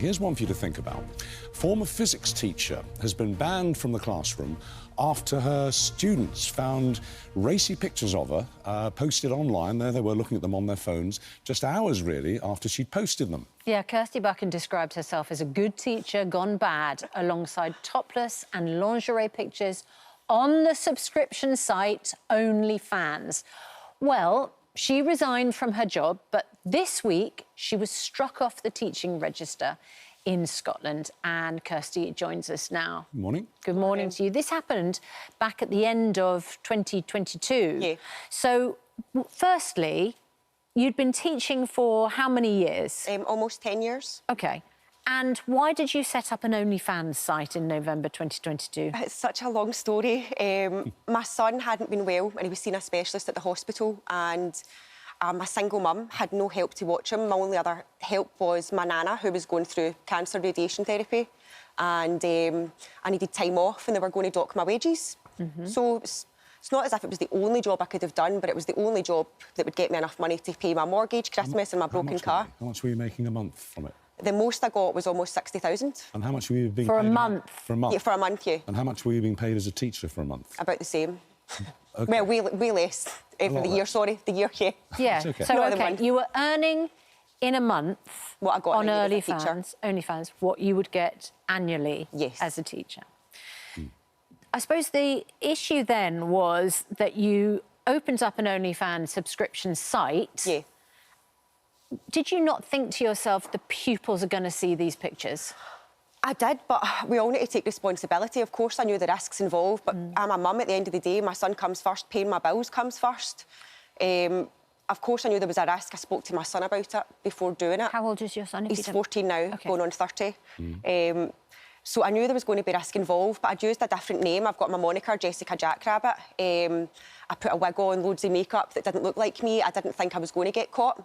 Here's one for you to think about. Former physics teacher has been banned from the classroom after her students found racy pictures of her posted online. There they were looking at them on their phones just hours, really, after she'd posted them. Yeah, Kirsty Buchan described herself as a good teacher gone bad, alongside topless and lingerie pictures on the subscription site OnlyFans. Well, she resigned from her job, but this week she was struck off the teaching register in Scotland. And Kirsty joins us now. Good morning. Good morning to you. This happened back at the end of 2022. Yeah. So, firstly, you'd been teaching for how many years? Almost 10 years. OK. And why did you set up an OnlyFans site in November 2022? It's such a long story. My son hadn't been well and he was seeing a specialist at the hospital, and I'm a single mum, had no help to watch him. My only other help was my nana, who was going through cancer radiation therapy, and I needed time off and they were going to dock my wages. So it's not as if it was the only job I could have done, but it was the only job that would get me enough money to pay my mortgage, Christmas and my broken car. How much were you making a month from it? The most I got was almost 60,000. And how much were you being paid? For a month? For a month? Yeah, for a month, yeah. And how much were you being paid as a teacher for a month? About the same. Okay. Well, way less. For the year, sorry. The year, yeah. Yeah, okay. so, No, OK, you were earning in a month what I got on in a year as a teacher. OnlyFans, what you would get annually as a teacher. I suppose the issue then was that you opened up an OnlyFans subscription site. Yeah. Did you not think to yourself, the pupils are going to see these pictures? I did, but we all need to take responsibility. Of course, I knew the risks involved, but I'm a mum at the end of the day. My son comes first, paying my bills comes first. Of course, I knew there was a risk. I spoke to my son about it before doing it. How old is your son? He's 14 now, going on 30. So I knew there was going to be risk involved, but I'd used a different name. I've got my moniker, Jessica Jackrabbit. I put a wig on, loads of makeup that didn't look like me. I didn't think I was going to get caught.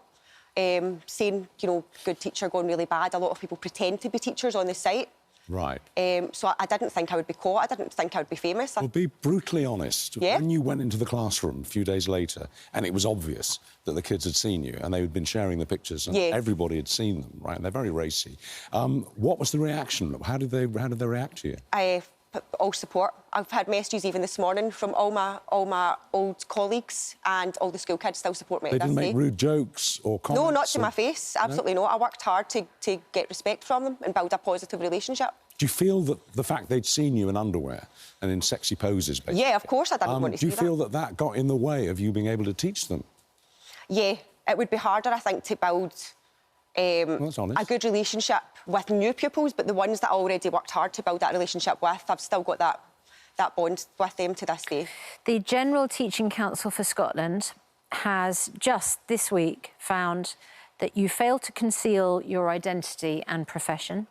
Saying, you know, good teacher going really bad. A lot of people pretend to be teachers on the site. Right. So I didn't think I would be caught. I didn't think I would be famous. Well, be brutally honest. Yeah? When you went into the classroom a few days later and it was obvious that the kids had seen you and they had been sharing the pictures and everybody had seen them, right? And they're very racy. What was the reaction? How did they react to you? All support. I've had messages even this morning from all my old colleagues, and all the school kids still support me. They didn't make rude jokes or comments? No, not to my face. Absolutely not. I worked hard to get respect from them and build a positive relationship. Do you feel that the fact they'd seen you in underwear and in sexy poses, basically... Yeah, of course I didn't want to see that. Do you feel that got in the way of you being able to teach them? Yeah, it would be harder, I think, to build a good relationship with new pupils, but the ones that I already worked hard to build that relationship with, I've still got that bond with them to this day. The General Teaching Council for Scotland has just this week found that you failed to conceal your identity and profession.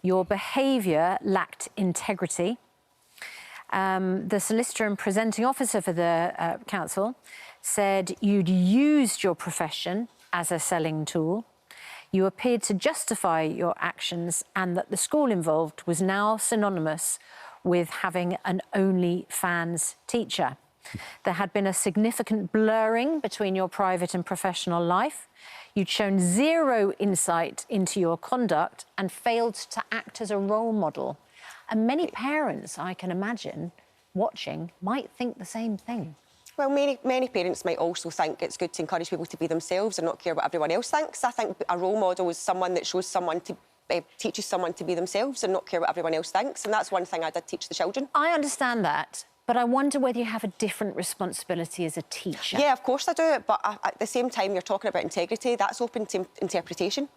Your behaviour lacked integrity. The solicitor and presenting officer for the council said you'd used your profession as a selling tool. You appeared to justify your actions, and that the school involved was now synonymous with having an OnlyFans teacher. There had been a significant blurring between your private and professional life. You'd shown zero insight into your conduct and failed to act as a role model. And many parents, I can imagine, watching, might think the same thing. Well, many parents might also think it's good to encourage people to be themselves and not care what everyone else thinks. I think a role model is someone that shows someone to teaches someone to be themselves and not care what everyone else thinks. And that's one thing I did teach the children. I understand that, but I wonder whether you have a different responsibility as a teacher. Yeah, of course I do. But at the same time, you're talking about integrity. That's open to interpretation.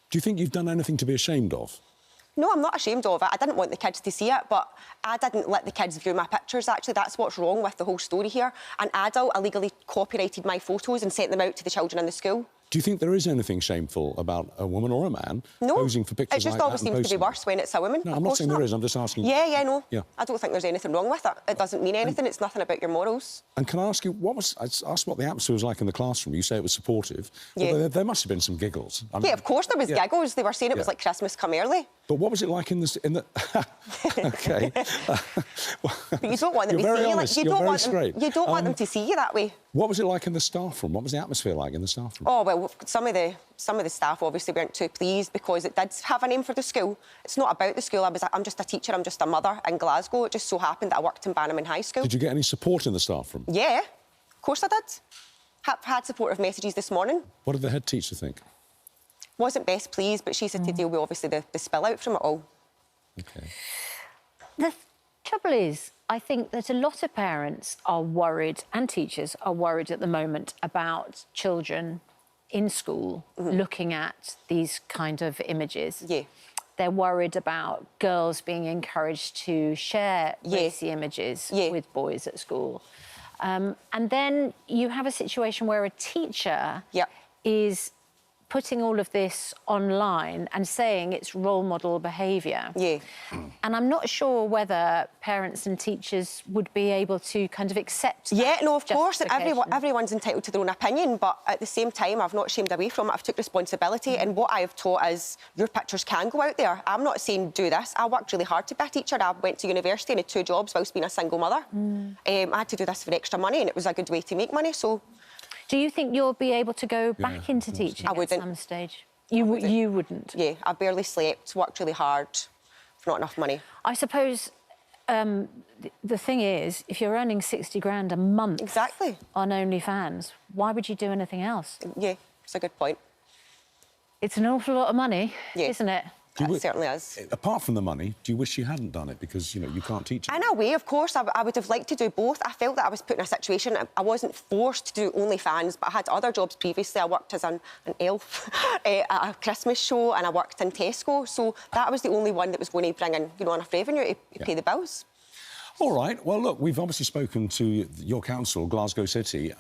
Do you think you've done anything to be ashamed of? No, I'm not ashamed of it. I didn't want the kids to see it, but I didn't let the kids view my pictures, actually. That's what's wrong with the whole story here. An adult illegally copyrighted my photos and sent them out to the children in the school. Do you think there is anything shameful about a woman or a man posing for pictures like that? No, it just always seems to be worse when it's a woman. No, I'm not saying there is, I'm just asking. Yeah, no. Yeah. I don't think there's anything wrong with it. It doesn't mean anything, it's nothing about your morals. And can I ask you, I asked what the atmosphere was like in the classroom. You say it was supportive. Yeah. Well, there must have been some giggles. I mean, yeah, of course there was giggles. They were saying it was like Christmas come early. But what was it like in the... OK. But you don't want them to see you. Like, you don't want them to see you that way. What was it like in the staff room? What was the atmosphere like in the staff room? Oh, well, some of the staff obviously weren't too pleased because it did have a name for the school. It's not about the school. I'm just a teacher, I'm just a mother in Glasgow. It just so happened that I worked in Bannerman High School. Did you get any support in the staff room? Yeah, of course I did. Had supportive messages this morning. What did the head teacher think? Wasn't best pleased, but she said to deal with, obviously, the spill out from it all. OK. The trouble is, I think that a lot of parents are worried, and teachers are worried at the moment about children in school looking at these kind of images. Yeah. They're worried about girls being encouraged to share racy images with boys at school. And then you have a situation where a teacher is putting all of this online and saying it's role model behaviour. Yeah. And I'm not sure whether parents and teachers would be able to kind of accept that. Yeah, no, of course, and justification. everyone's entitled to their own opinion, but at the same time, I've not shamed away from it. I've took responsibility, and what I've taught is your pictures can go out there. I'm not saying do this. I worked really hard to be a teacher. I went to university and had 2 jobs whilst being a single mother. I had to do this for extra money, and it was a good way to make money, so... Do you think you'll be able to go back into teaching at some stage? You wouldn't? Yeah, I barely slept, worked really hard for not enough money. I suppose the thing is, if you're earning 60 grand a month on OnlyFans, why would you do anything else? Yeah, it's a good point. It's an awful lot of money, isn't it? It certainly is. Apart from the money, do you wish you hadn't done it because, you know, you can't teach it? In a way, of course, I would have liked to do both. I felt that I was put in a situation... I wasn't forced to do OnlyFans, but I had other jobs previously. I worked as an elf at a Christmas show, and I worked in Tesco, so that was the only one that was going to bring in, you know, enough revenue to pay the bills. All right. Well, look, we've obviously spoken to your council, Glasgow City.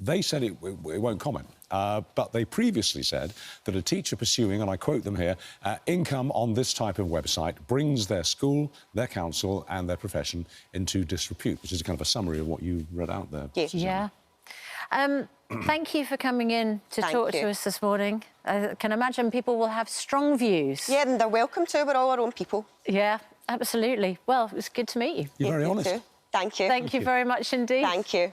They said it won't comment, but they previously said that a teacher pursuing, and I quote them here, income on this type of website brings their school, their council and their profession into disrepute, which is kind of a summary of what you read out there. Yeah. Thank you for coming in to talk to us this morning. I can imagine people will have strong views. Yeah, and they're welcome to. We're all our own people. Yeah, absolutely. Well, it was good to meet you. You're very honest. Thank you. Thank you very much indeed. Thank you.